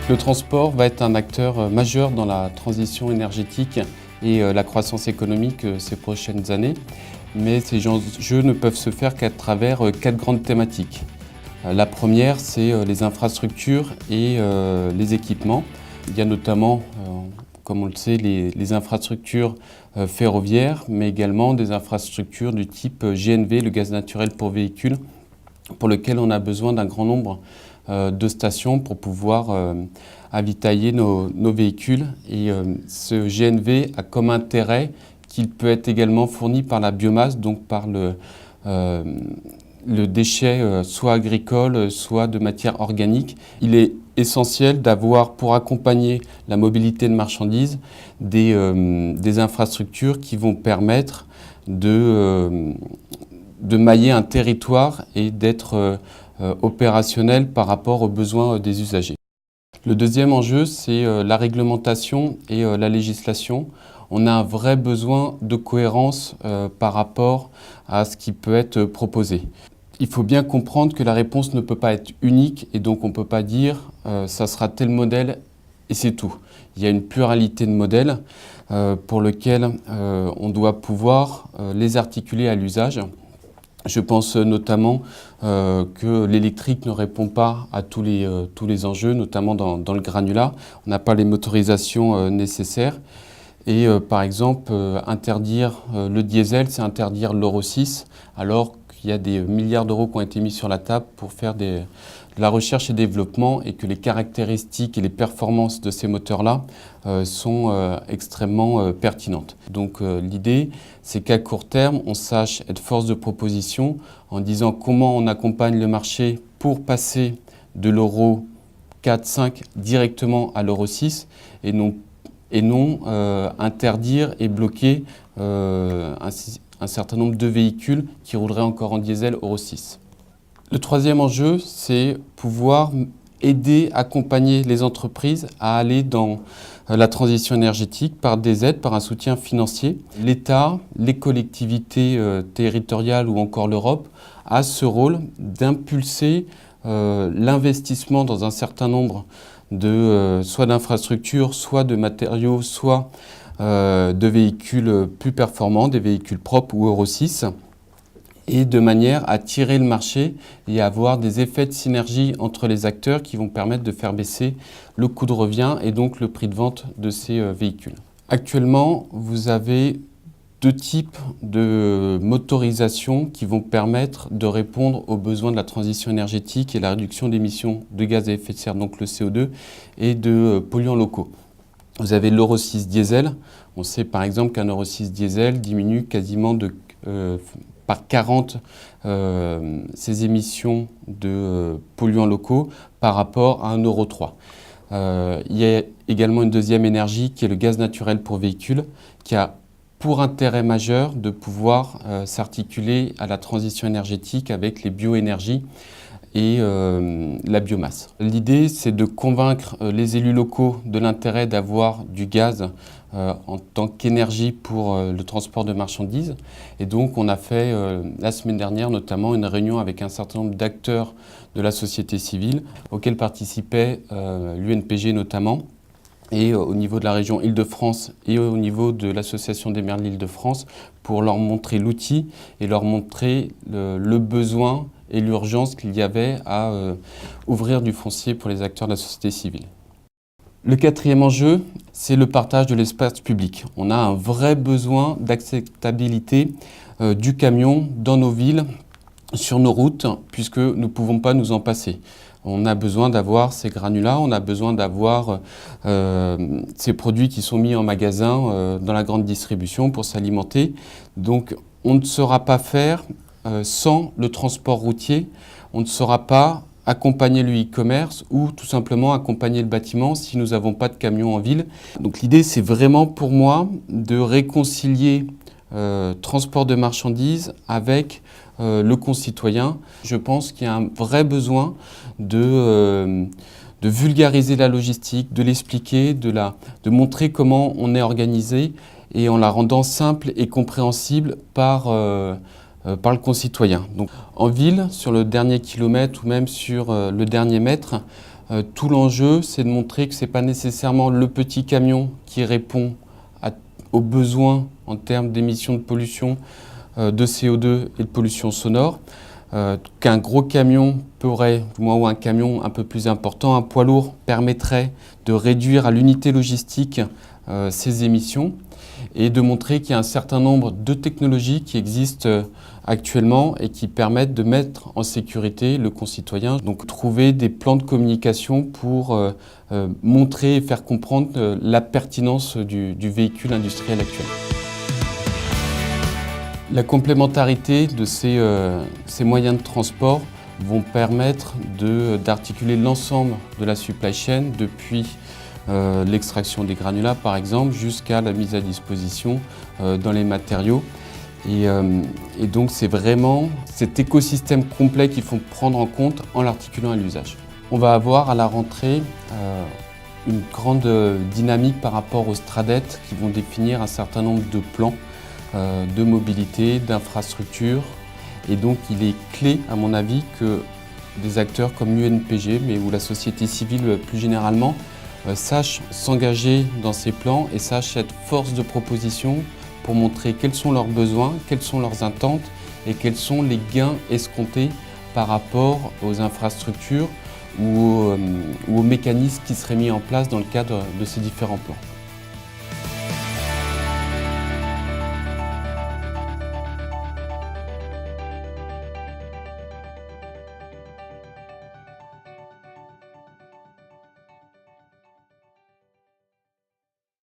Le transport va être un acteur majeur dans la transition énergétique et la croissance économique ces prochaines années. Mais ces enjeux ne peuvent se faire qu'à travers 4 grandes thématiques. La première, c'est les infrastructures et les équipements. Il y a notamment, comme on le sait, les infrastructures ferroviaires, mais également des infrastructures du type GNV, le gaz naturel pour véhicules, pour lequel on a besoin d'un grand nombre de stations pour pouvoir avitailler nos véhicules. Et ce GNV a comme intérêt qu'il peut être également fourni par la biomasse, donc par le déchet soit agricole, soit de matière organique. Il est essentiel d'avoir, pour accompagner la mobilité de marchandises, des infrastructures qui vont permettre de mailler un territoire et d'être opérationnel par rapport aux besoins des usagers. Le deuxième enjeu, c'est la réglementation et la législation. On a un vrai besoin de cohérence par rapport à ce qui peut être proposé. Il faut bien comprendre que la réponse ne peut pas être unique et donc on ne peut pas dire ça sera tel modèle et c'est tout. Il y a une pluralité de modèles pour lesquels on doit pouvoir les articuler à l'usage. Je pense notamment que l'électrique ne répond pas à tous les enjeux, notamment dans le granulat. On n'a pas les motorisations nécessaires. Et par exemple, interdire le diesel, c'est interdire l'Euro 6, alors qu'il y a des milliards d'euros qui ont été mis sur la table pour faire de la recherche et développement et que les caractéristiques et les performances de ces moteurs-là sont extrêmement pertinentes. Donc l'idée, c'est qu'à court terme, on sache être force de proposition en disant comment on accompagne le marché pour passer de l'Euro 4, 5 directement à l'Euro 6 et non interdire et bloquer un certain nombre de véhicules qui rouleraient encore en diesel Euro 6. Le troisième enjeu, c'est pouvoir aider, accompagner les entreprises à aller dans la transition énergétique par des aides, par un soutien financier. L'État, les collectivités territoriales ou encore l'Europe a ce rôle d'impulser l'investissement dans un certain nombre soit d'infrastructures, soit de matériaux, soit de véhicules plus performants, des véhicules propres ou Euro 6, et de manière à tirer le marché et à avoir des effets de synergie entre les acteurs qui vont permettre de faire baisser le coût de revient et donc le prix de vente de ces véhicules. Actuellement, vous avez 2 types de motorisation qui vont permettre de répondre aux besoins de la transition énergétique et la réduction d'émissions de gaz à effet de serre, donc le CO2, et de polluants locaux. Vous avez l'Euro 6 diesel. On sait par exemple qu'un Euro 6 diesel diminue quasiment par 40 ses émissions de polluants locaux par rapport à un Euro 3. Il y a également une deuxième énergie qui est le gaz naturel pour véhicules qui a pour intérêt majeur de pouvoir s'articuler à la transition énergétique avec les bioénergies et la biomasse. L'idée, c'est de convaincre les élus locaux de l'intérêt d'avoir du gaz en tant qu'énergie pour le transport de marchandises. Et donc, on a fait la semaine dernière notamment une réunion avec un certain nombre d'acteurs de la société civile, auxquels participait l'UNPG notamment, et au niveau de la région Île-de-France et au niveau de l'Association des maires de l'Île-de-France, pour leur montrer l'outil et leur montrer le besoin et l'urgence qu'il y avait à ouvrir du foncier pour les acteurs de la société civile. Le quatrième enjeu, c'est le partage de l'espace public. On a un vrai besoin d'acceptabilité du camion dans nos villes, sur nos routes, puisque nous ne pouvons pas nous en passer. On a besoin d'avoir ces granulats, on a besoin d'avoir ces produits qui sont mis en magasin dans la grande distribution pour s'alimenter. Donc on ne saura pas faire sans le transport routier, on ne saura pas accompagner le e-commerce ou tout simplement accompagner le bâtiment si nous n'avons pas de camions en ville. Donc l'idée, c'est vraiment pour moi de réconcilier transport de marchandises avec le concitoyen. Je pense qu'il y a un vrai besoin de vulgariser la logistique, de l'expliquer, de montrer comment on est organisé et en la rendant simple et compréhensible par le concitoyen. Donc, en ville, sur le dernier kilomètre ou même sur le dernier mètre, Tout l'enjeu, c'est de montrer que ce n'est pas nécessairement le petit camion qui répond aux besoins en termes d'émissions de pollution, de CO2 et de pollution sonore. Qu'un gros camion pourrait, ou un camion un peu plus important, un poids lourd, permettrait de réduire à l'unité logistique ces émissions et de montrer qu'il y a un certain nombre de technologies qui existent actuellement et qui permettent de mettre en sécurité le concitoyen. Donc trouver des plans de communication pour montrer et faire comprendre la pertinence du véhicule industriel actuel. La complémentarité de ces moyens de transport vont permettre d'articuler l'ensemble de la supply chain depuis l'extraction des granulats par exemple jusqu'à la mise à disposition dans les matériaux. Et donc c'est vraiment cet écosystème complet qu'il faut prendre en compte en l'articulant à l'usage. On va avoir à la rentrée une grande dynamique par rapport aux STRADET qui vont définir un certain nombre de plans de mobilité, d'infrastructures. Et donc il est clé, à mon avis, que des acteurs comme l'UNPG, mais ou la société civile plus généralement, sachent s'engager dans ces plans et sachent être force de proposition pour montrer quels sont leurs besoins, quelles sont leurs attentes et quels sont les gains escomptés par rapport aux infrastructures ou aux mécanismes qui seraient mis en place dans le cadre de ces différents plans.